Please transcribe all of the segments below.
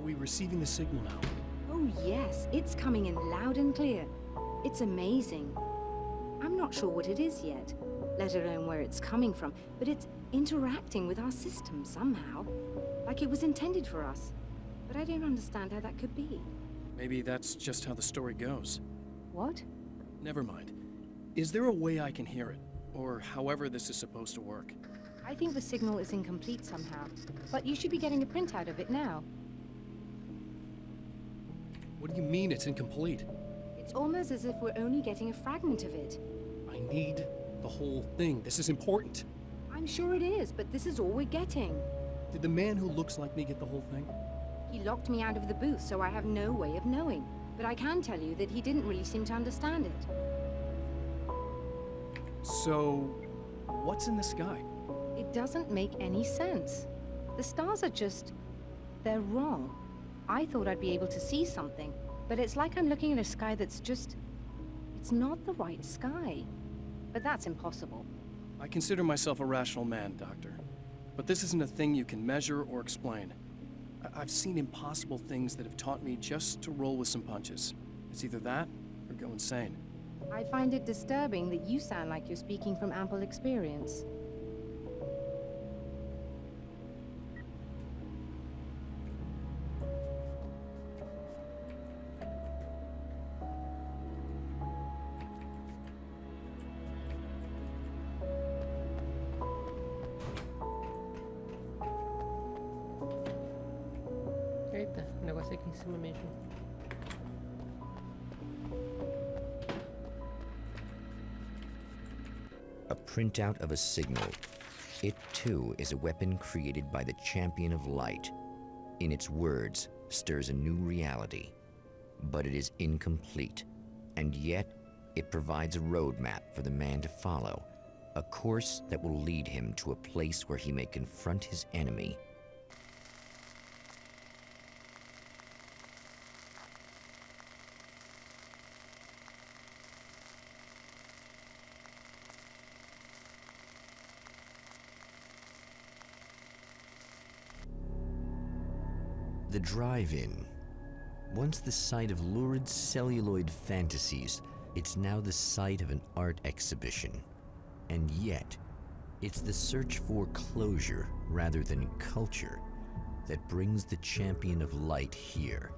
we receiving the signal now? Oh yes, it's coming in loud and clear. It's amazing. I'm not sure what it is yet, let alone where it's coming from, but it's interacting with our system somehow, like it was intended for us. But I don't understand how that could be. Maybe that's just how the story goes. What? Never mind. Is there a way I can hear it? Or however this is supposed to work? I think the signal is incomplete somehow, but you should be getting a printout of it now. What do you mean it's incomplete? It's almost as if we're only getting a fragment of it. I need the whole thing. This is important. I'm sure it is, but this is all we're getting. Did the man who looks like me get the whole thing? He locked me out of the booth, so I have no way of knowing. But I can tell you that he didn't really seem to understand it. So, what's in the sky? It doesn't make any sense. The stars are just... they're wrong. I thought I'd be able to see something, but it's like I'm looking at a sky that's just... it's not the right sky. But that's impossible. I consider myself a rational man, Doctor. But this isn't a thing you can measure or explain. I've seen impossible things that have taught me just to roll with some punches. It's either that, or go insane. I find it disturbing that you sound like you're speaking from ample experience. Eita, o negócio é aqui em cima mesmo. A printout of a signal. It too is a weapon created by the Champion of Light. In its words, stirs a new reality. But it is incomplete, and yet it provides a roadmap for the man to follow, a course that will lead him to a place where he may confront his enemy. The drive-in. Once the site of lurid celluloid fantasies, it's now the site of an art exhibition. And yet, it's the search for closure rather than culture that brings the Champion of Light here.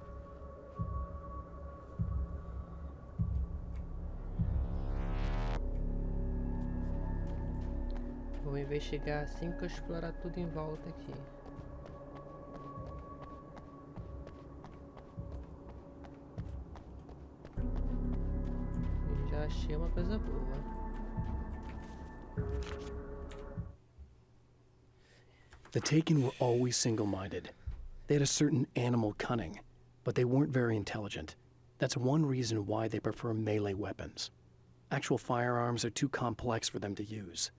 Vou investigar assim que eu explorar tudo em volta aqui. Já achei uma coisa boa. The Taken were always single-minded. They had a certain animal cunning, but they weren't very intelligent. That's one reason why they prefer melee weapons. Actual firearms are too complex for them to use.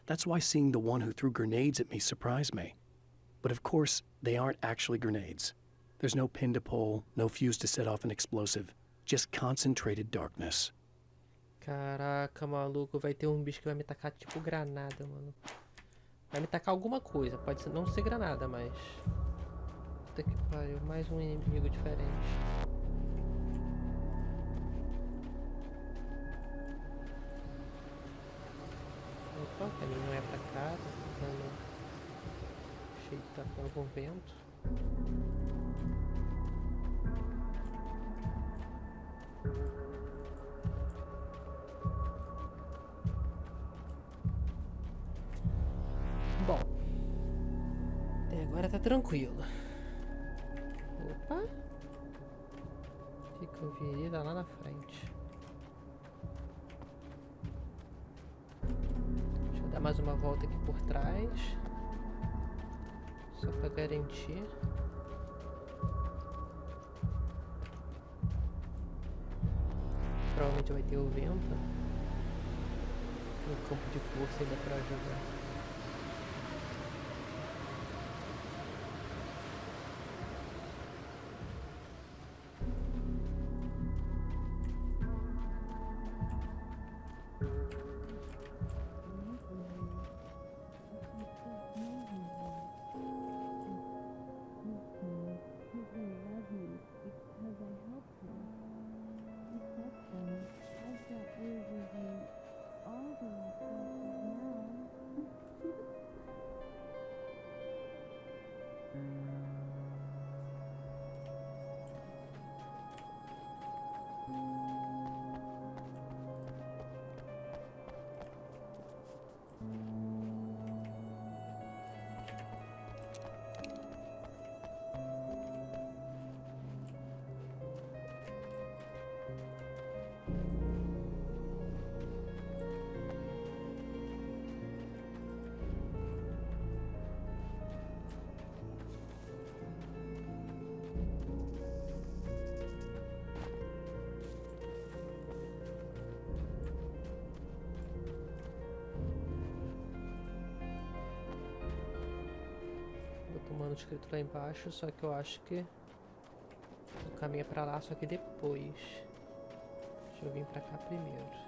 That's why seeing the one who threw grenades at me surprised me. But of course, they aren't actually grenades. There's no pin to pull, no fuse to set off an explosive, just concentrated darkness. Caraca, maluco, vai ter um bicho que vai me tacar tipo granada, mano. Vai me tacar alguma coisa, pode ser, não ser granada, mas... Puta que pariu, mais um inimigo diferente. Opa, o caminho não é pra cá, tá ficando... Cheio, tá ficando com vento. Bom, até agora tá tranquilo. Opa! Fica virida lá na frente. Deixa eu dar mais uma volta aqui por trás. Só pra garantir. Provavelmente vai ter o vento. No campo de força ainda pra ajudar. Tem um manuscrito lá embaixo, só que eu acho que o caminho é pra lá, só que depois. Deixa eu vir pra cá primeiro.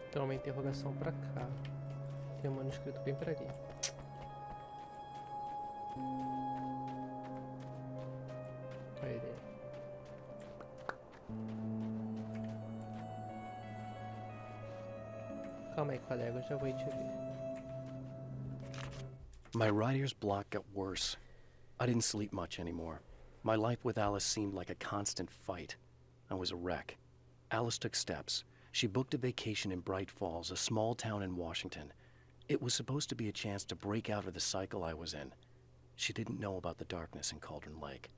Então uma interrogação pra cá. Tem um manuscrito bem pra ali. Olha ele. Calma aí, colega, eu já vou te ver. My writer's block got worse. I didn't sleep much anymore. My life with Alice seemed like a constant fight. I was a wreck. Alice took steps. She booked a vacation in Bright Falls, a small town in Washington. It was supposed to be a chance to break out of the cycle I was in. She didn't know about the darkness in Cauldron Lake.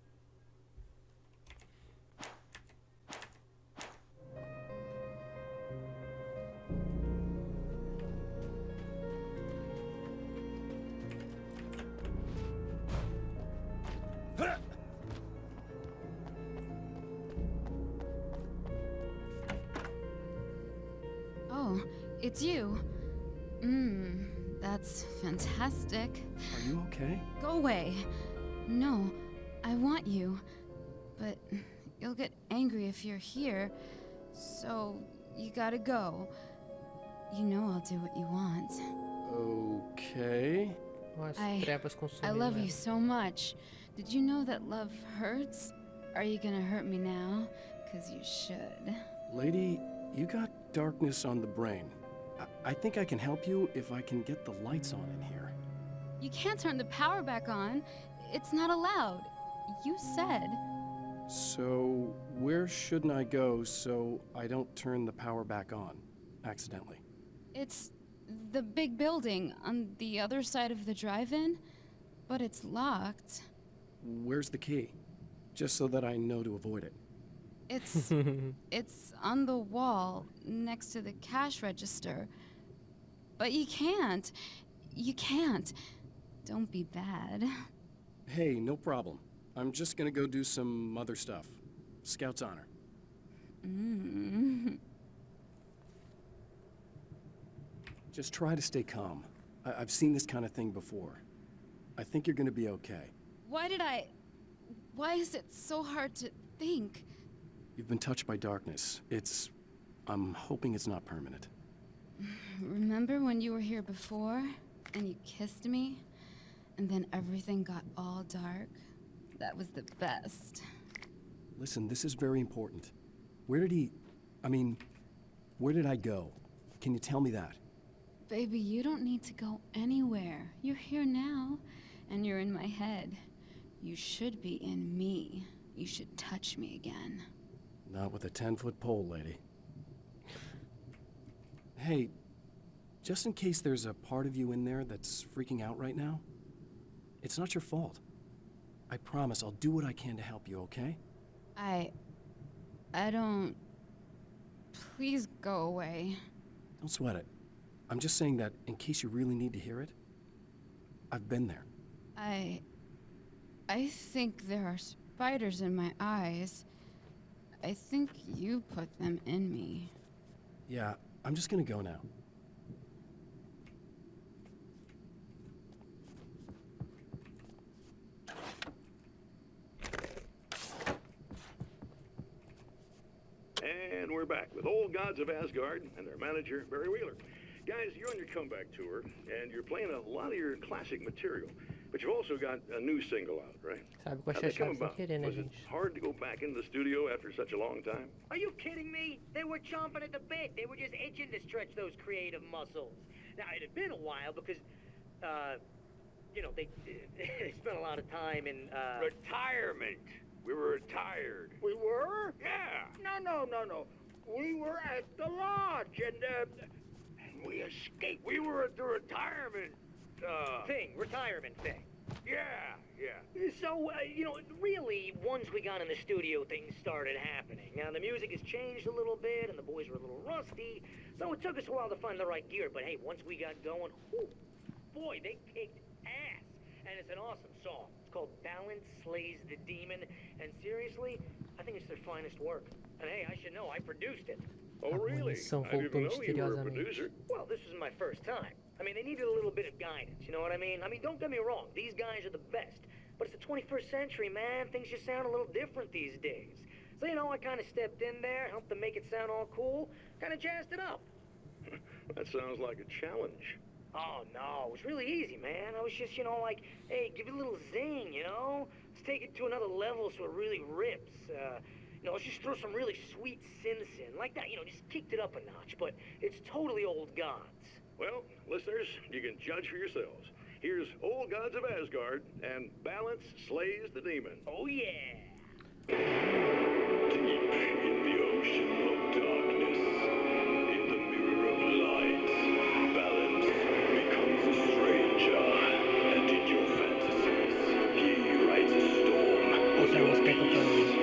Oh, it's you. That's fantastic. Are you okay? Go away. No, I want you. But you'll get angry if you're here, so you gotta go. You know I'll do what you want. Okay. Ó, as I trevas consumindo love you ela. so much. Did you know that love hurts? Are you gonna hurt me now? 'Cause you should. Lady, you got darkness on the brain. I think I can help you if I can get the lights on in here. You can't turn the power back on. It's not allowed. You said. So, where shouldn't I go so I don't turn the power back on accidentally? It's the big building on the other side of the drive-in, but it's locked. Where's the key? Just so that I know to avoid it. It's on the wall next to the cash register. But you can't. You can't. Don't be bad. Hey, no problem. I'm just gonna go do some other stuff. Scout's honor. Just try to stay calm. I've seen this kind of thing before. I think you're gonna be okay. Why is it so hard to think? You've been touched by darkness. I'm hoping it's not permanent. Remember when you were here before and you kissed me? And then everything got all dark? That was the best. Listen, this is very important. Where did I go? Can you tell me that? Baby, you don't need to go anywhere. You're here now, and you're in my head. You should be in me. You should touch me again. Not with a 10-foot pole, lady. Hey, just in case there's a part of you in there that's freaking out right now, it's not your fault. I promise I'll do what I can to help you, okay? I don't... Please go away. Don't sweat it. I'm just saying that in case you really need to hear it, I've been there. I think there are spiders in my eyes. I think you put them in me. Yeah, I'm just gonna go now. And we're back with Old Gods of Asgard and their manager, Barry Wheeler. Guys, you're on your comeback tour, and you're playing a lot of your classic material. But you've also got a new single out, right? Sabe que eu How'd achei that come chato sem about? querer, né, Was it gente? hard to go back into the studio after such a long time? Are you kidding me? They were chomping at the bit. They were just itching to stretch those creative muscles. Now, it had been a while because, they spent a lot of time in, Retirement. We were retired. We were? Yeah. No. We were at the lodge, and We escaped. We were at the retirement, retirement thing. yeah. So, really, once we got in the studio, things started happening. Now, the music has changed a little bit, and the boys were a little rusty, so it took us a while to find the right gear. But hey, once we got going, boy, they kicked ass. and it's an awesome song. It's called Balance Slays the Demon, and seriously, I think it's their finest work. And hey, I should know, I produced it. Oh, really? munição I didn't voltou know you were a misteriosamente. producer. Well, this is my first time. I mean, they needed a little bit of guidance, you know what I mean? I mean, don't get me wrong, these guys are the best. But it's the 21st century, man. Things just sound a little different these days. So, you know, I kind of stepped in there, helped them make it sound all cool, kind of jazzed it up. That sounds like a challenge. Oh, no, it was really easy, man. I was just, you know, like, hey, give it a little zing, you know? Let's take it to another level so it really rips. You know, let's just throw some really sweet synths in. Like that, you know, just kicked it up a notch. But it's totally old gods. Well, listeners, you can judge for yourselves. Here's Old Gods of Asgard and Balance Slays the Demon. Oh, yeah. Deep in the ocean of darkness, in the mirror of light, balance becomes a stranger, and in your fantasies, he rides a storm on your peace.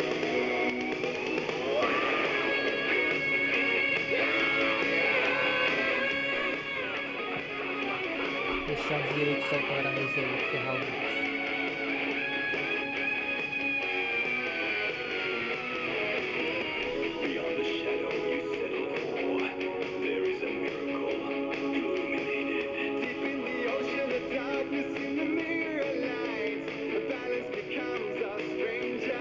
Deixar direito só para a reserva ferrar o bicho. Beyond the shadow you settle for, there is a miracle illuminated. Deep in the ocean of darkness, in the mirror light, the balance becomes a stranger.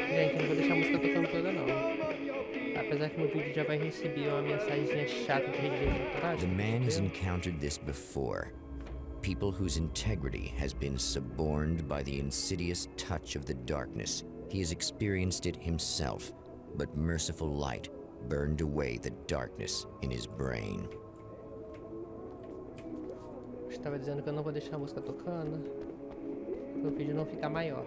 Gente, não vou deixar a música tocando toda não. Apesar que meu vídeo já vai receber uma mensagenzinha chata de redigir The man has encountered this before. People whose integrity has been suborned by the insidious touch of the darkness. He has experienced it himself, but merciful light burned away the darkness in his brain. Estava dizendo que eu não vou deixar a música tocando para o vídeo não ficar maior.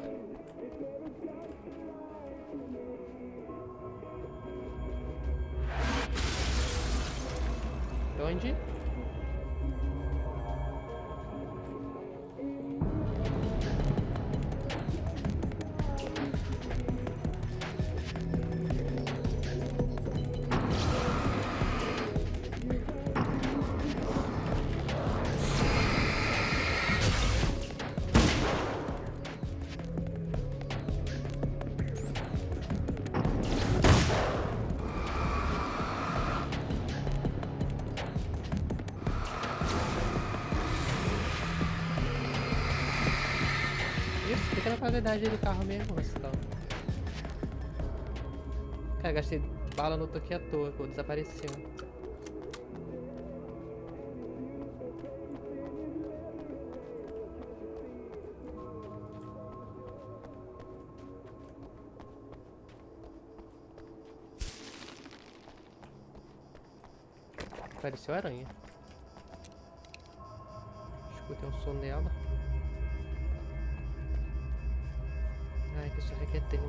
Onde? Fica na qualidade do carro mesmo, então. Cara, gastei bala no toque à toa, pô, desapareceu. Apareceu a aranha. Escutei um som dela. Ai, que isso requer 30.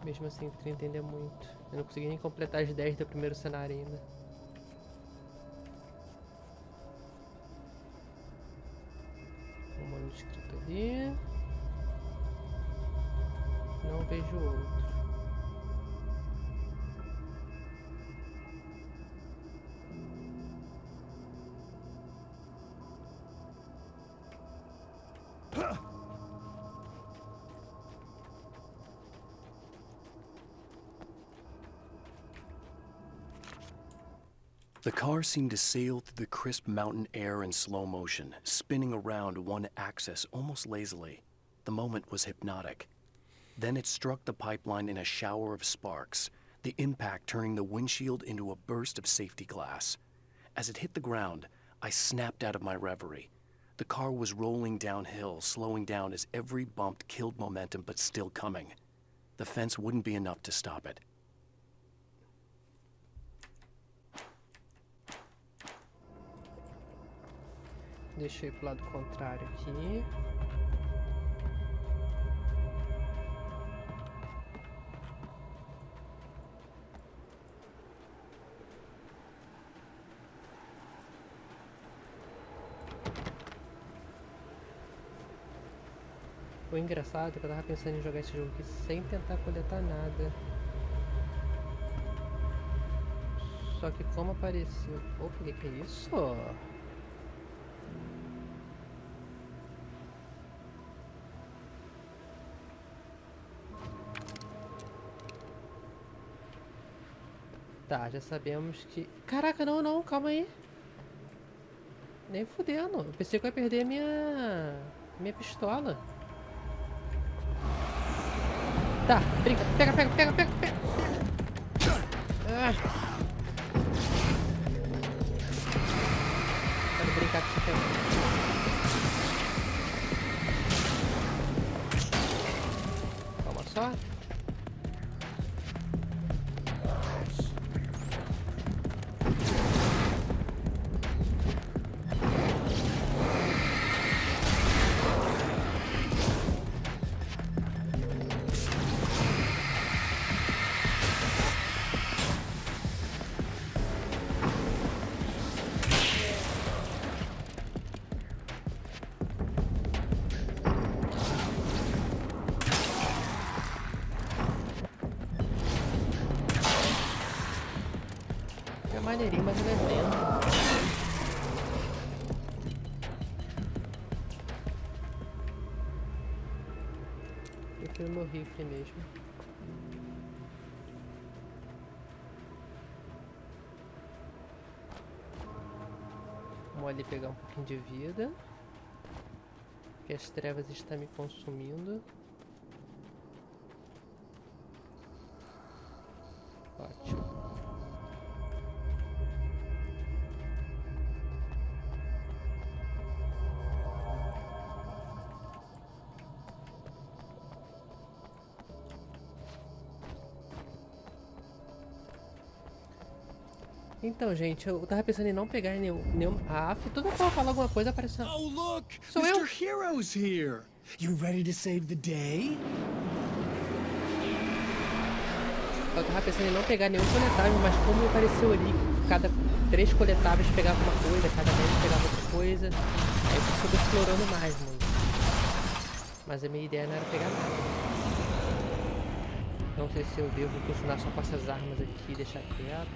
Mesmo assim, 30 ainda é muito. Eu não consegui nem completar as 10 do primeiro cenário ainda. Um manuscrito ali. Não vejo outro. The car seemed to sail through the crisp mountain air in slow motion, spinning around one axis almost lazily. The moment was hypnotic. Then it struck the pipeline in a shower of sparks, the impact turning the windshield into a burst of safety glass. As it hit the ground, I snapped out of my reverie. The car was rolling downhill, slowing down as every bump killed momentum but still coming. The fence wouldn't be enough to stop it. Deixa eu ir pro lado contrário aqui. O engraçado é que eu tava pensando em jogar esse jogo aqui sem tentar coletar nada. Só que como apareceu... Opa, o que é isso? Tá, já sabemos que... Caraca, não, não, calma aí. Nem fudendo. Eu pensei que eu ia perder minha pistola. Tá, brinca. Pega. Ah. Quero brincar com isso aqui. Calma só. É maneirinho, mas ele é lento. Prefiro meu rifle mesmo. Vamos ali pegar um pouquinho de vida. Que as trevas estão me consumindo. Ótimo. Então, gente, eu tava pensando em não pegar nenhum AF. Toda vez que eu falar alguma coisa, aparece... Oh, look! Sou eu? Mr. Hero's here! You ready to save the day? Eu tava pensando em não pegar nenhum coletável, mas como apareceu ali, cada 3 coletáveis pegava uma coisa, cada 10 pegava outra coisa. Aí eu fui explorando mais, mano. Mas a minha ideia não era pegar nada. Não sei se eu devo continuar só com essas armas aqui e deixar quieto.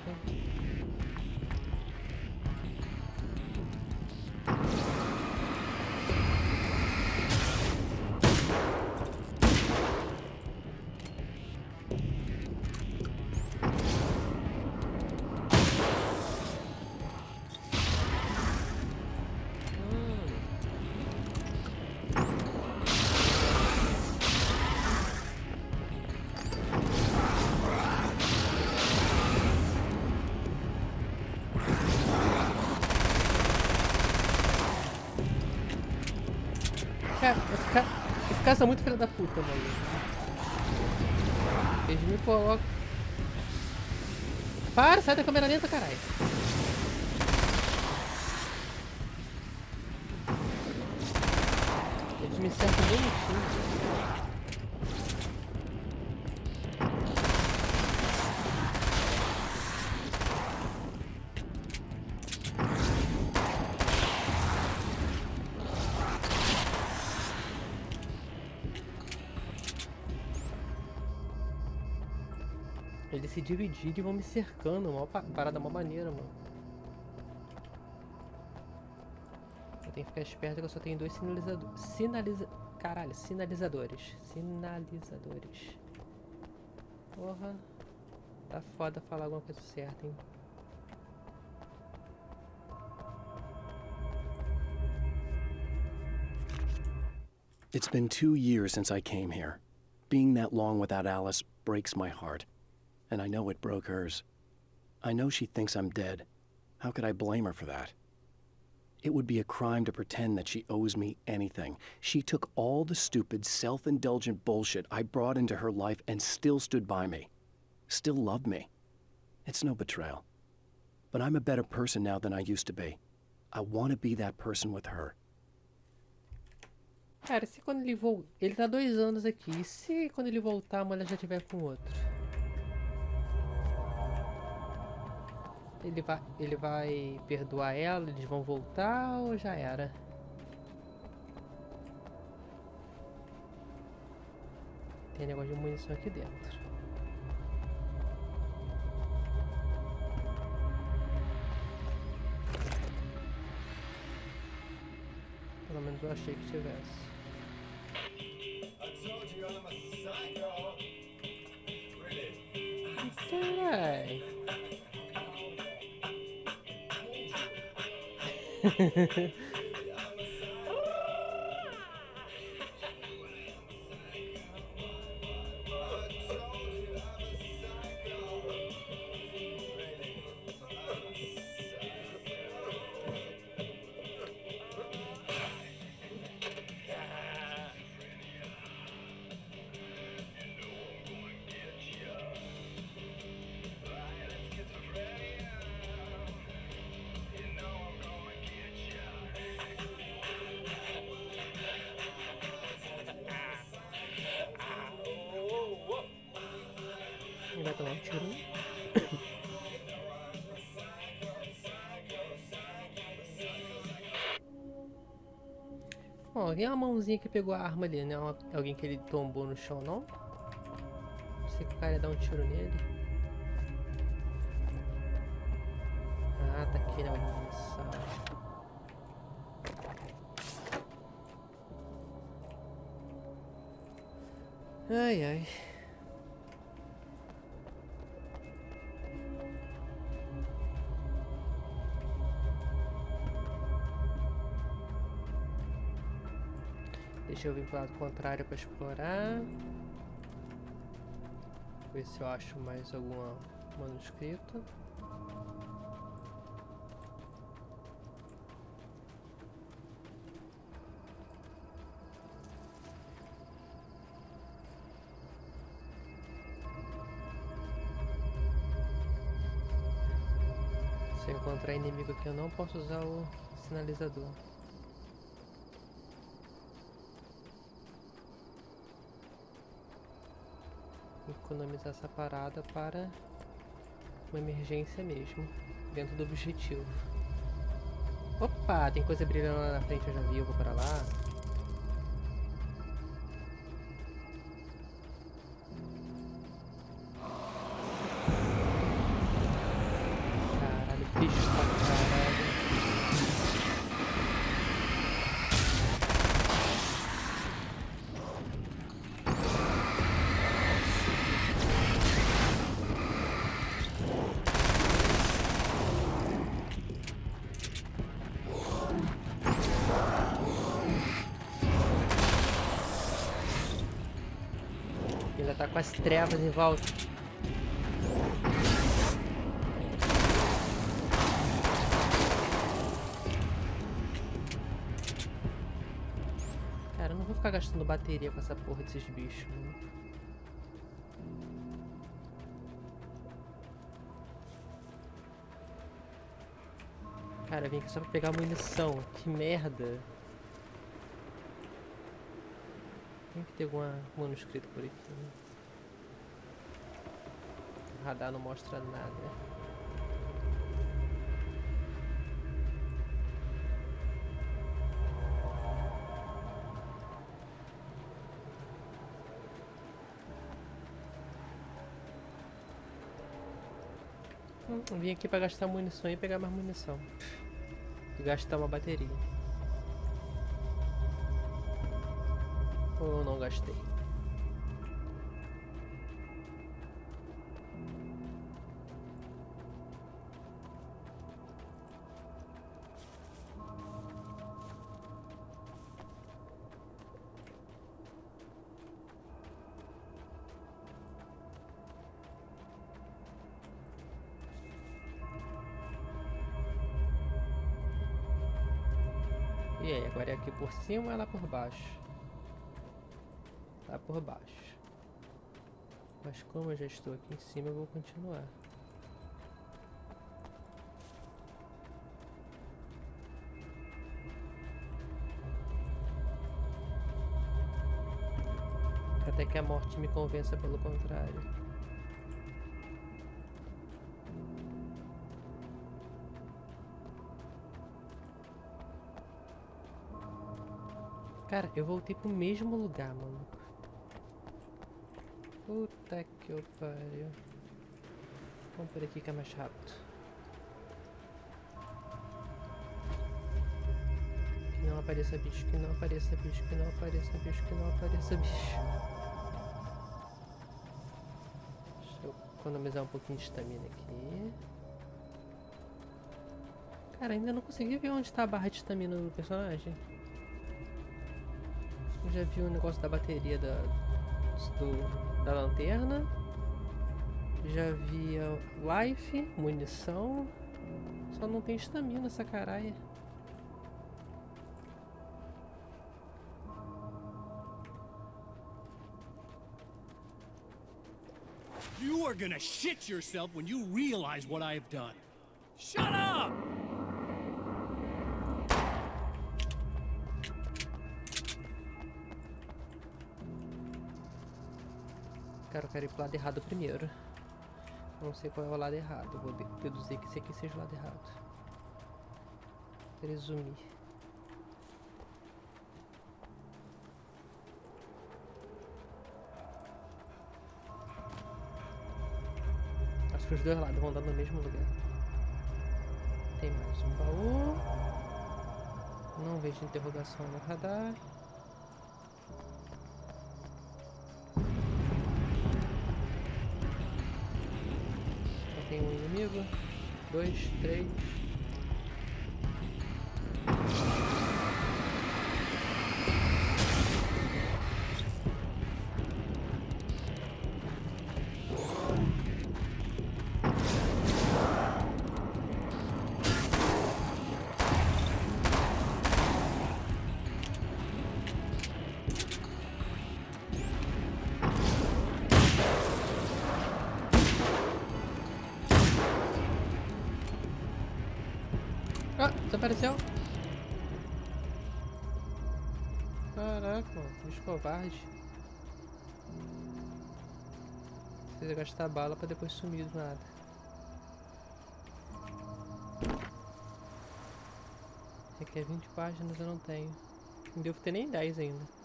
Cara, esse cara são muito filho da puta, mano. Eles me colocam... Para, sai da câmera lenta, caralho. Eles me cercam bonitinho. Eles se dividiram e vão me cercando, uma parada, uma maneira, mano. Eu tenho que ficar esperto que eu só tenho 2 sinalizadores. Sinalizadores. Porra. Tá foda falar alguma coisa certa, hein. It's been 2 years since I came here. Being that long without Alice breaks my heart. And I know it broke hers. I know she thinks I'm dead. How could I blame her for that? It would be a crime to pretend that she owes me anything. She took all the stupid, self-indulgent bullshit I brought into her life and still stood by me. Still loved me. It's no betrayal. But I'm a better person now than I used to be. I want to be that person with her. Cara, se quando ele voltar... Ele tá 2 anos aqui. E se quando ele voltar a mulher já tiver com outro? Ele vai perdoar ela, eles vão voltar ou já era? Tem negócio de munição aqui dentro. Pelo menos eu achei que tivesse. Carai. Ele vai tomar um tiro. Ó, tem uma mãozinha que pegou a arma ali, né? Alguém que ele tombou no chão, não? Sei que o cara ia dar um tiro nele. Ah, tá aqui na munição. Ai, ai. Deixa eu vir pro lado contrário para explorar. Ver se eu acho mais algum manuscrito. Se eu encontrar inimigo aqui, eu não posso usar o sinalizador. Economizar essa parada para uma emergência mesmo, dentro do objetivo. Opa, tem coisa brilhando lá na frente, eu já vi, eu vou para lá. Caralho, bicho pra caralho. Tá com as trevas em volta. Cara, eu não vou ficar gastando bateria com essa porra desses bichos, né? Cara, eu vim aqui só pra pegar munição. Que merda. Tem que ter algum manuscrito por aqui, né? O radar não mostra nada. Vim aqui pra gastar munição e pegar mais munição. E gastar uma bateria. Ou eu não gastei? E aí, agora é aqui por cima ou é lá por baixo? Lá por baixo. Mas como eu já estou aqui em cima, eu vou continuar. Até que a morte me convença pelo contrário. Cara, eu voltei pro mesmo lugar, mano. Puta que eu pariu. Vamos por aqui que é mais rápido. Aqui não apareça bicho, que não apareça bicho, que não apareça bicho, que não apareça bicho. Deixa eu economizar um pouquinho de estamina aqui. Cara, ainda não consegui ver onde está a barra de estamina do personagem. Eu já vi o negócio da bateria da lanterna. Já vi a life, munição. Só não tem estamina essa caralho. You are gonna shit yourself when you realize what I have done. Shut up! Cara, eu quero ir pro lado errado primeiro. Eu não sei qual é o lado errado. Vou deduzir que esse aqui seja o lado errado. Presumir. Acho que os dois lados vão dar no mesmo lugar. Tem mais um baú. Não vejo interrogação no radar. Só tem um inimigo. 2, 3. Ah, desapareceu. Caraca, mano, bicho covarde. Precisa gastar bala pra depois sumir do nada. Esse aqui é 20 páginas, eu não tenho. Não devo ter nem 10 ainda.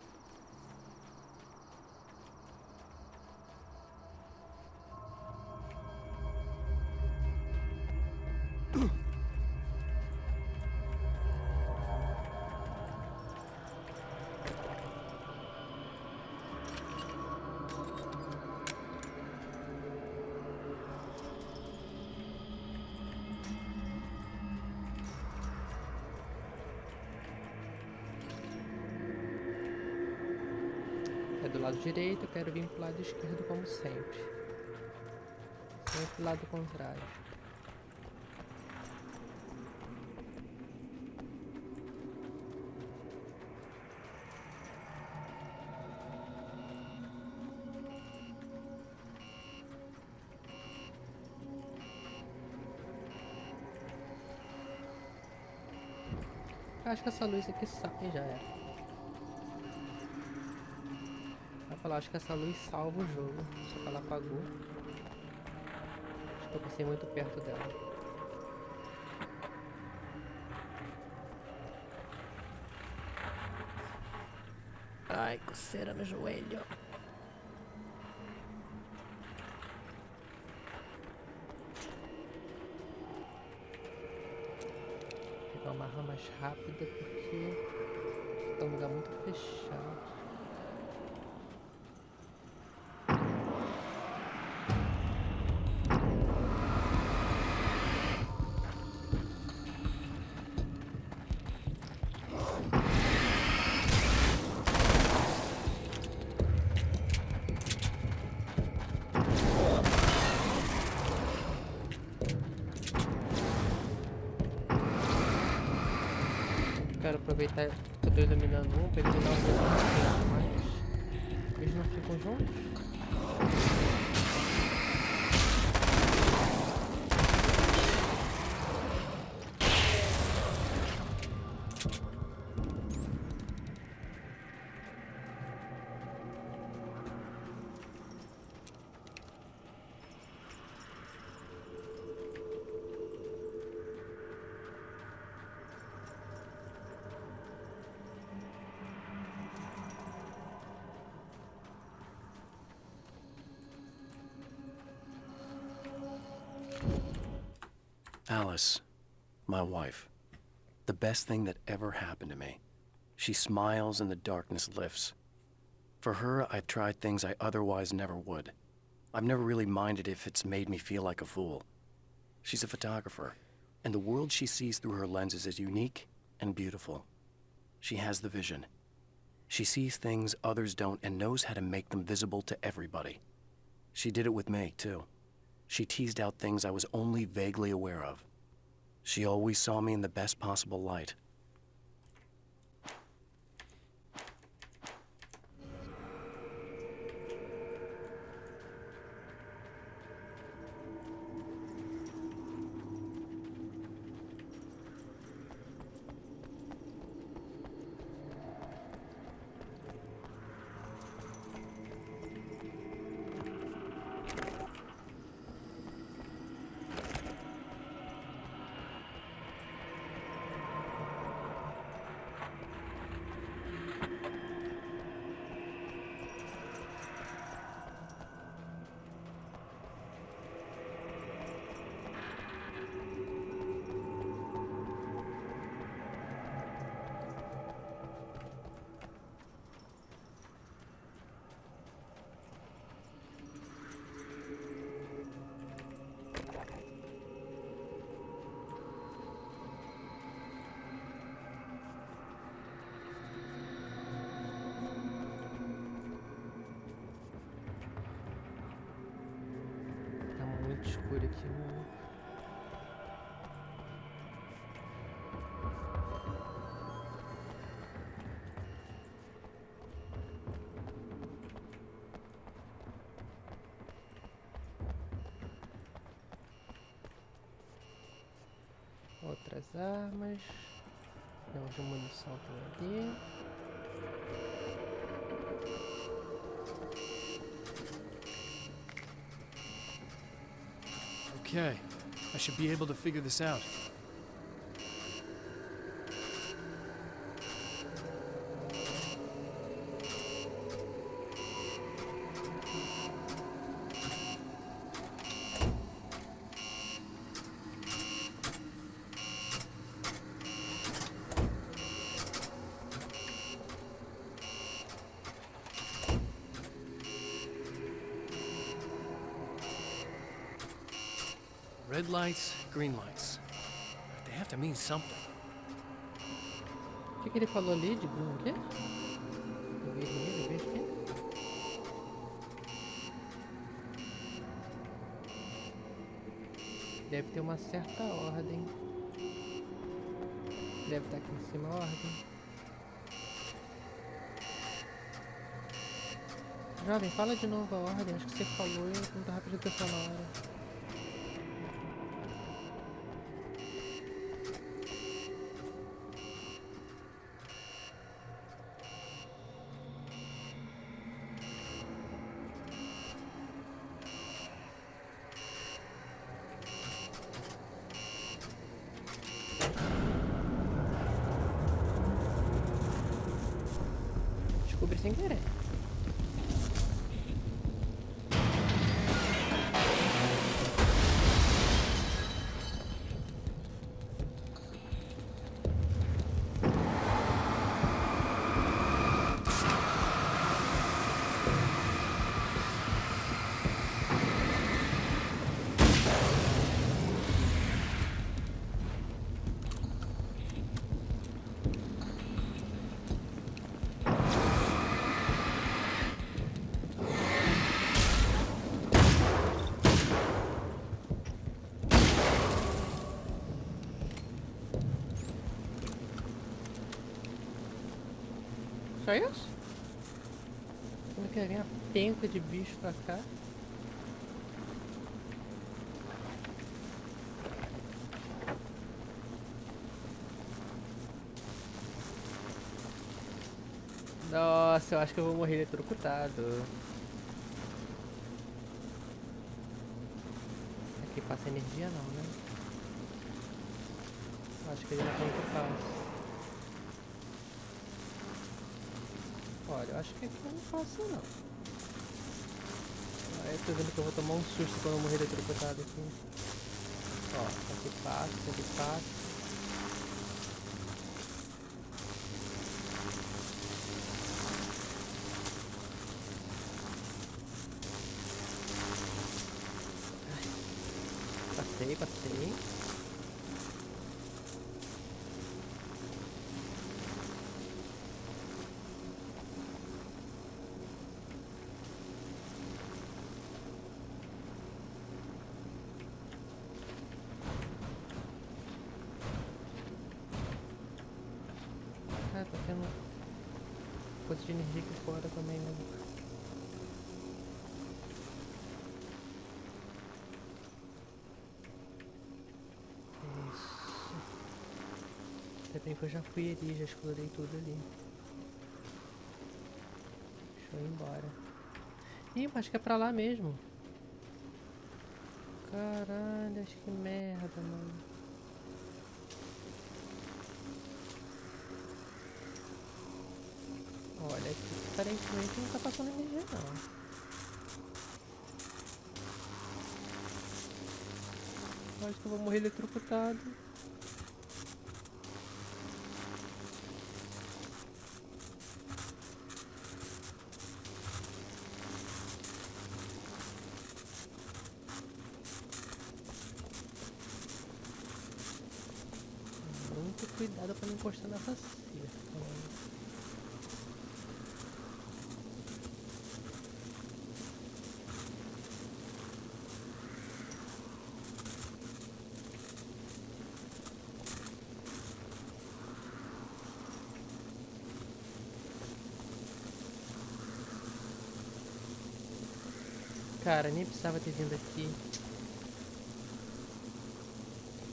É do lado direito, eu quero vir pro lado esquerdo como sempre. Sempre pro lado contrário. Acho que essa luz aqui sai, já era. Acho que essa luz salva o jogo, só que ela apagou. Acho que eu passei muito perto dela. Ai, coceira no joelho. Vou pegar uma arma mais rápida porque tá um lugar muito fechado. Quero aproveitar que eu tô iluminando um pra iluminar os outros, mas eles não ficam juntos. Alice, my wife. The best thing that ever happened to me. She smiles and the darkness lifts. For her, I've tried things I otherwise never would. I've never really minded if it's made me feel like a fool. She's a photographer, and the world she sees through her lenses is unique and beautiful. She has the vision. She sees things others don't and knows how to make them visible to everybody. She did it with me, too. She teased out things I was only vaguely aware of. She always saw me in the best possible light. Escuro aqui, mano. Outras armas. Temos de munição também ali. Okay, I should be able to figure this out. Red lights, green lights. They have to mean something. O que ele falou ali de green o quê? Vermelho, verde o quê? Deve ter uma certa ordem. Deve estar aqui em cima a ordem. Jovem, fala de novo a ordem. Acho que você falou e eu não tava prestando atenção na hora. Descobri sem querer. Só isso? Como que vem a penca de bicho pra cá? Nossa, eu acho que eu vou morrer eletrocutado. Aqui passa energia não, né? Acho que ele não tem muito fácil. Olha, eu acho que aqui eu não faço não. Aí eu tô vendo que eu vou tomar um susto quando eu morrer eletrocutado aqui. Ó, aqui passa, aqui passa. passei. Ah, tá tendo coisa de energia aqui fora também, né? Isso. Até bem que eu já fui ali, já explorei tudo ali. Deixa eu ir embora. Ih, acho que é pra lá mesmo. Caralho, acho que merda, mano. Olha, aqui aparentemente não tá passando energia não. Acho que eu vou morrer eletrocutado. Muito cuidado pra não encostar nessa cerca. Cara, nem precisava ter vindo aqui.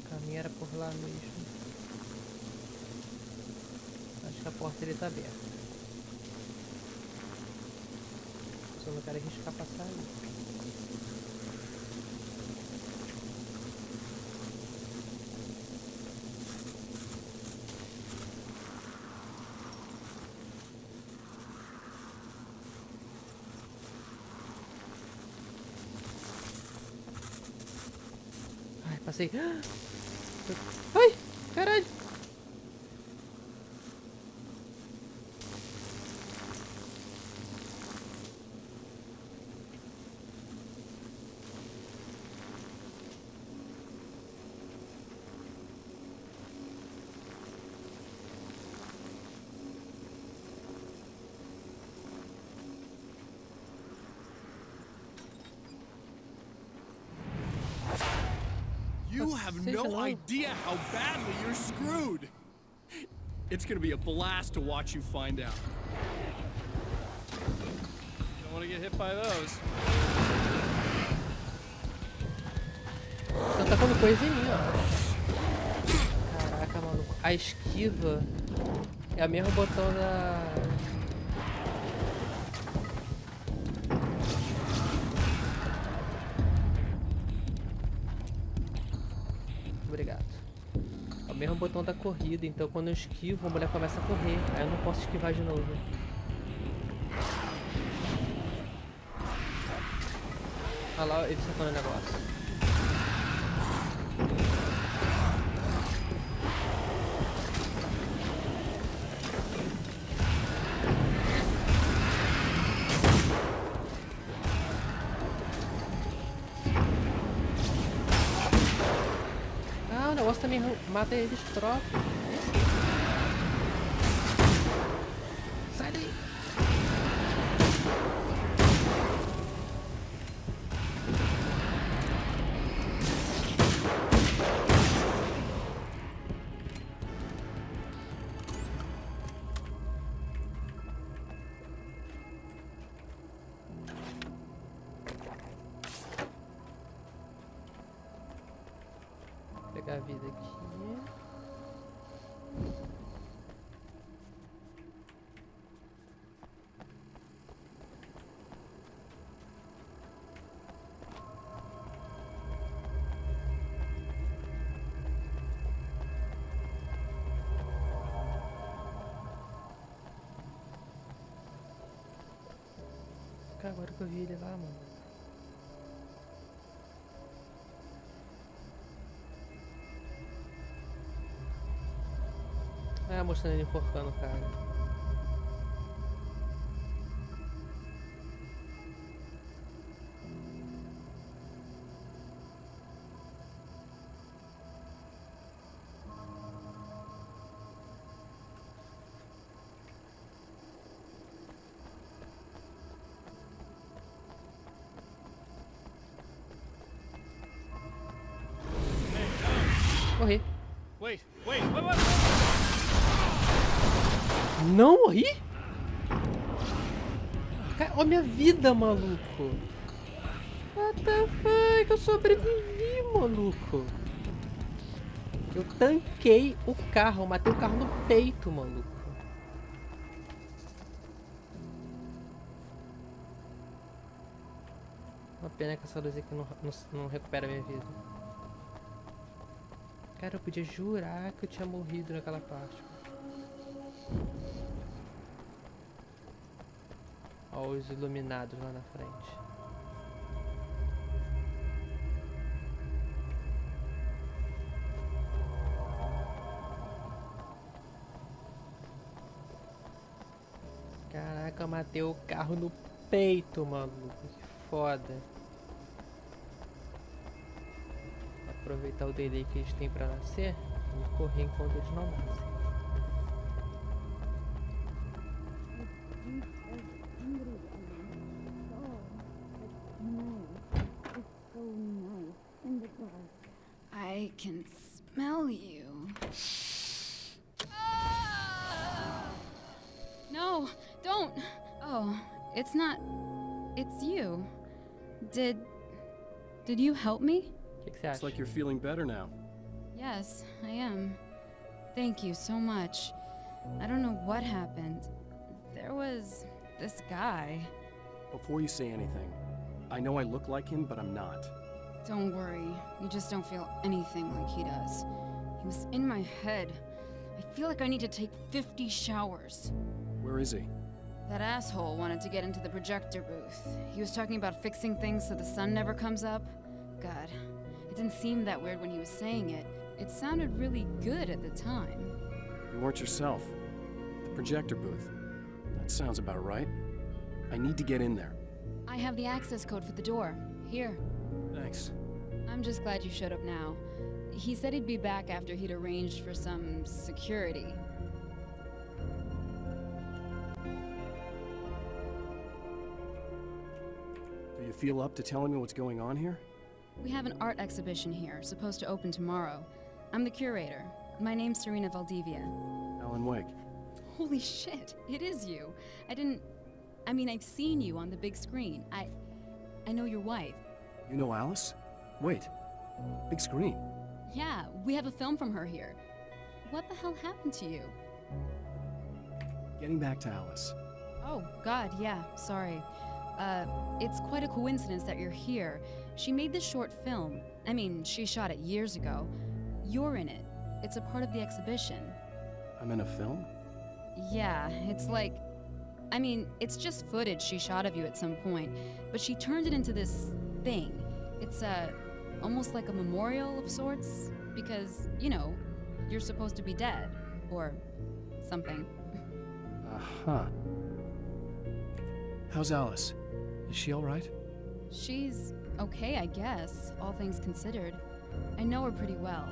O caminho era por lá mesmo. Acho que a porta ele tá aberta. Só não quero arriscar passar ali. Passei. Ai, caralho. You have no idea how badly you're screwed. It's gonna be a blast to watch you find out. Don't want to get hit by those. Tá tacando coisa em mim, ó. Caraca, maluco. A esquiva é o mesmo botão da... Obrigado. É o mesmo botão da corrida, então quando eu esquivo, a mulher começa a correr. Aí eu não posso esquivar de novo. Olha lá, ele sacando o negócio. O negócio também mata eles próprios. Sai daí! Pegar a vida aqui. Agora que eu vi ele lá, mano. Ah, mostrando ele enforcando o cara. Wait. Não morri? Ó minha vida, maluco. What the fuck? Eu sobrevivi, maluco. Eu tanquei o carro, matei o carro no peito, maluco. Uma pena que essa luz aqui não recupera a minha vida. Cara, eu podia jurar que eu tinha morrido naquela parte. Olha os iluminados lá na frente. Caraca, eu matei o carro no peito, maluco. Que foda. Aproveitar o delay que eles têm pra nascer e correr enquanto eles não nascem. I can smell you. No, don't. Oh, it's not. It's you. Did you help me? O que você It's acha? like you're feeling better now. Yes, I am. Thank you so much. I don't know what happened. There was this guy. Before you say anything, I know I look like him, but I'm not. Don't worry, you just don't feel anything like he does. He was in my head. I feel like I need to take 50 showers. Where is he? That asshole wanted to get into the projector booth. He was talking about fixing things so the sun never comes up. God, it didn't seem that weird when he was saying it. It sounded really good at the time. You weren't yourself. The projector booth. That sounds about right. I need to get in there. I have the access code for the door. Here. Thanks. I'm just glad you showed up now. He said he'd be back after he'd arranged for some security. Do you feel up to telling me what's going on here? We have an art exhibition here, supposed to open tomorrow. I'm the curator. My name's Serena Valdivia. Alan Wake. Holy shit, it is you. I've seen you on the big screen. I know your wife. You know Alice? Wait. Big screen. Yeah, we have a film from her here. What the hell happened to you? Getting back to Alice. Oh, God, yeah, sorry. It's quite a coincidence that you're here. She made this short film. She shot it years ago. You're in it. It's a part of the exhibition. I'm in a film? Yeah, it's like... it's just footage she shot of you at some point, but she turned it into this thing. It's, almost like a memorial of sorts, because, you're supposed to be dead, or something. Uh-huh. How's Alice? Is she all right? She's okay, I guess, all things considered. I know her pretty well.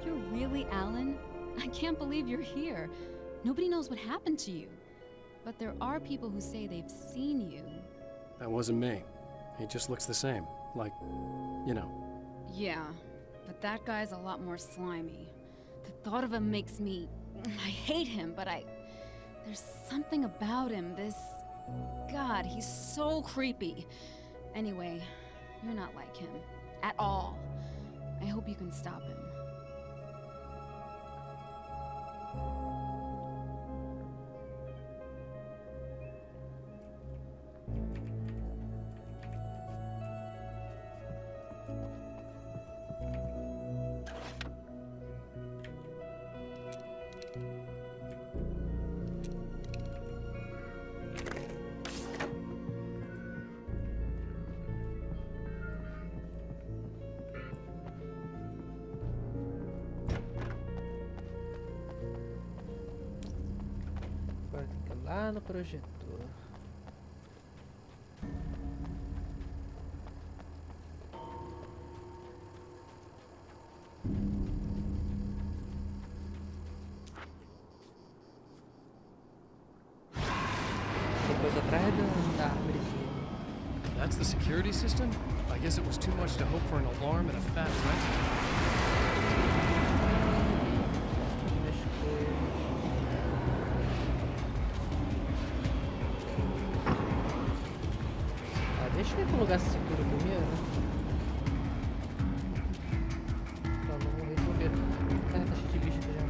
You're really Alan? I can't believe you're here. Nobody knows what happened to you. But there are people who say they've seen you. That wasn't me. He just looks the same. Like, Yeah, but that guy's a lot more slimy. The thought of him makes me... I hate him, but there's something about him, this... God, he's so creepy. Anyway, you're not like him. At all. I hope you can stop him. Agora tem que ir lá no projetor. Tem coisa atrás da árvorezinha. That's the security system? I guess it was too much to hope for an alarm and a fat rent. lugar seguro primeiro. Pra não morrer de bobeira. Cara, tá cheio de bicho aqui já.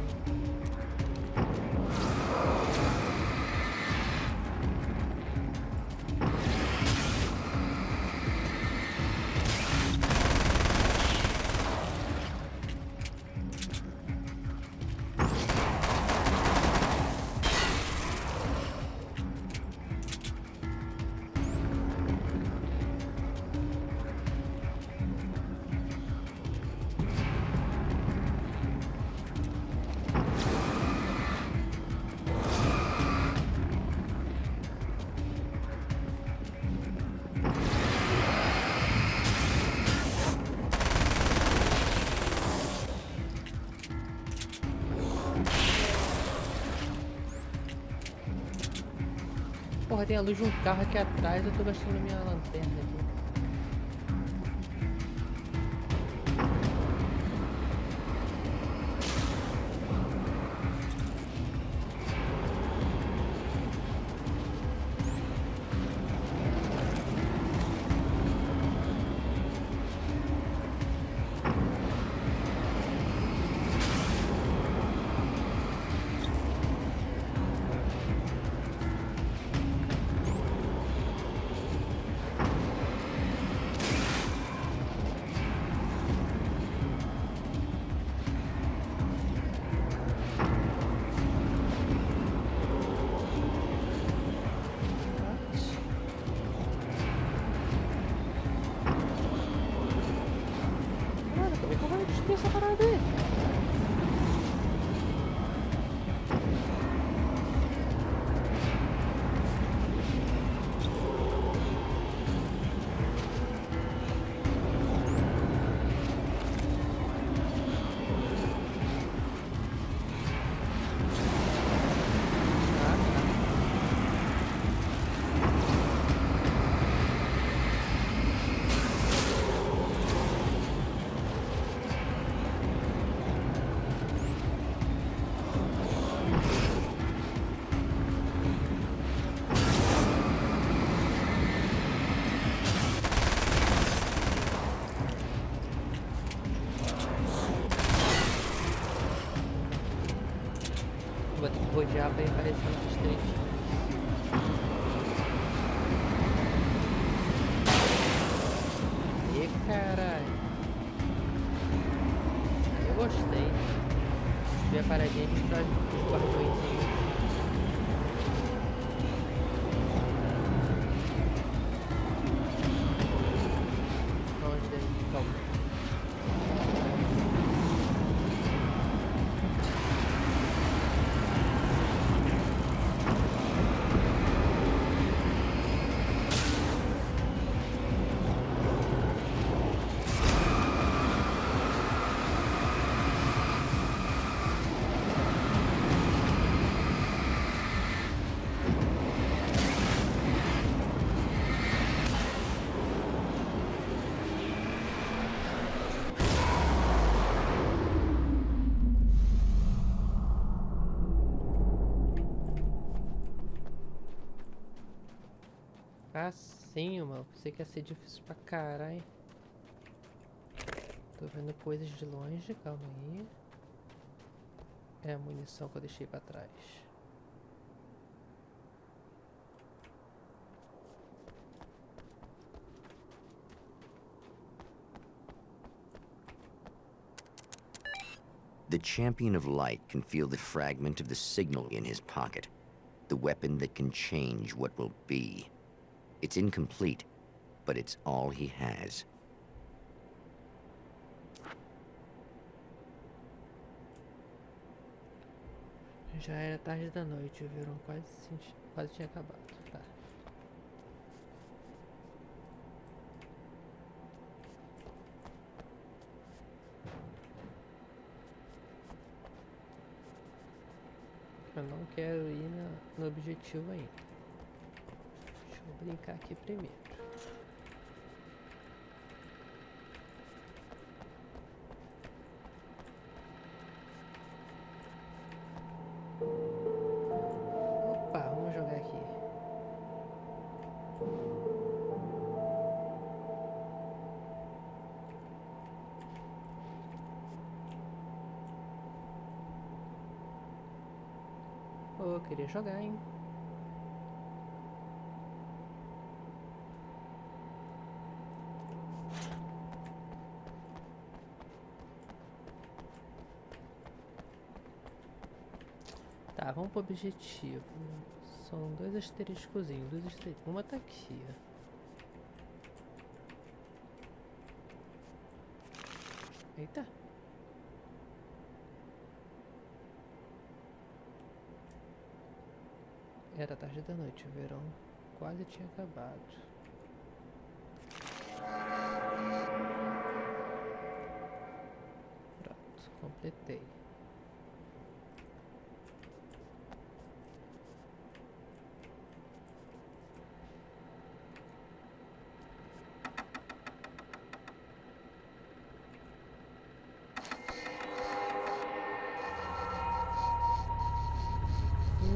Porra, tem a luz de um carro aqui atrás, eu tô gastando minha lanterna aqui. Essa parada aí. Vou ter que rodear pra aparecer nesses três. E caralho. Aí eu gostei. Subir a paradinha e destrói os guardiõezinhos. Longe dele, calma. Facinho, mano. Pensei que ia ser difícil pra caralho. Tô vendo coisas de longe, calma aí. É a munição que eu deixei pra trás. The champion of light can feel the fragment of the signal in his pocket. The weapon that can change what will be. It's incomplete, but it's all he has. Já era tarde da noite, viram? Quase tinha acabado. Tá. Eu não quero ir no objetivo ainda. Deixa eu brincar aqui primeiro. Opa, vamos jogar aqui. Oh, eu queria jogar, hein? Tá, vamos pro objetivo. São 2 asteriscozinhos, 2 asteriscos. Uma tá aqui, ó. Eita. Era tarde da noite, o verão quase tinha acabado. Pronto, completei.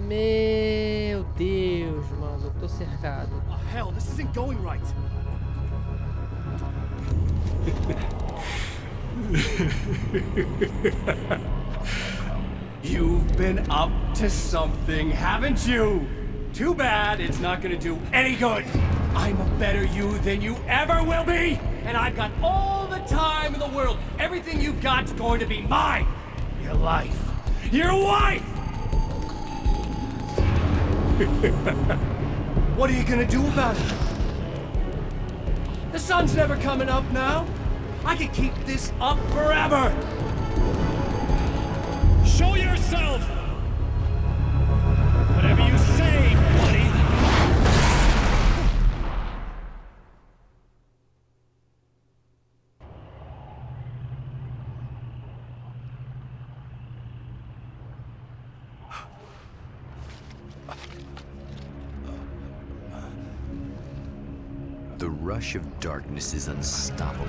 Meu Deus, mano, eu tô cercado. Oh, hell, this isn't going right. You've been up to something, haven't you? Too bad it's not gonna do any good. I'm a better you than you ever will be, and I've got all the time in the world. Everything you've got's going to be mine. Your life. Your wife! What are you gonna do about it? The sun's never coming up now. I could keep this up forever. Show yourself! Whatever you say, buddy. The rush of darkness is unstoppable.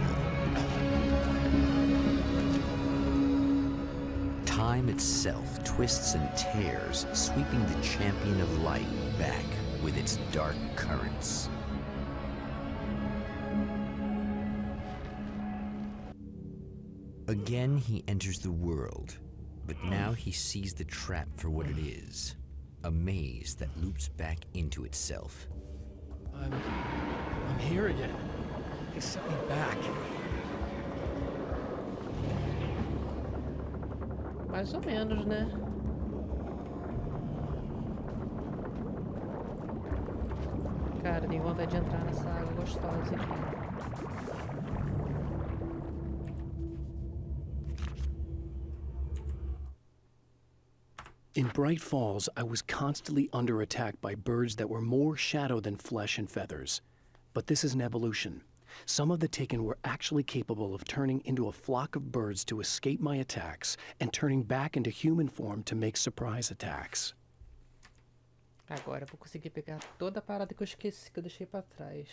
Time itself twists and tears, sweeping the champion of light back with its dark currents. Again, he enters the world, but now he sees the trap for what it is, a maze that loops back into itself. I'm here again. They sent me back. Mais ou menos, né? Cara, tenho vontade de entrar nessa água gostosa aqui. In Bright Falls, I was constantly under attack by birds that were more shadow than flesh and feathers. But this is an evolution. Some of the Taken were actually capable of turning into a flock of birds to escape my attacks and turning back into human form to make surprise attacks. Agora eu vou conseguir pegar toda a parada que eu esqueci, que eu deixei pra trás.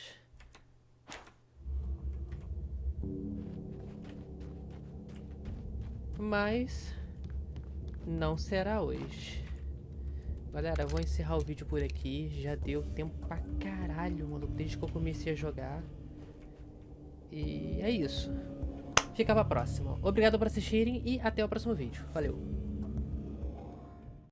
Mas não será hoje. Galera, eu vou encerrar o vídeo por aqui. Já deu tempo pra caralho, mano, desde que eu comecei a jogar. E é isso. Fica pra próxima. Obrigado por assistirem e até o próximo vídeo. Valeu!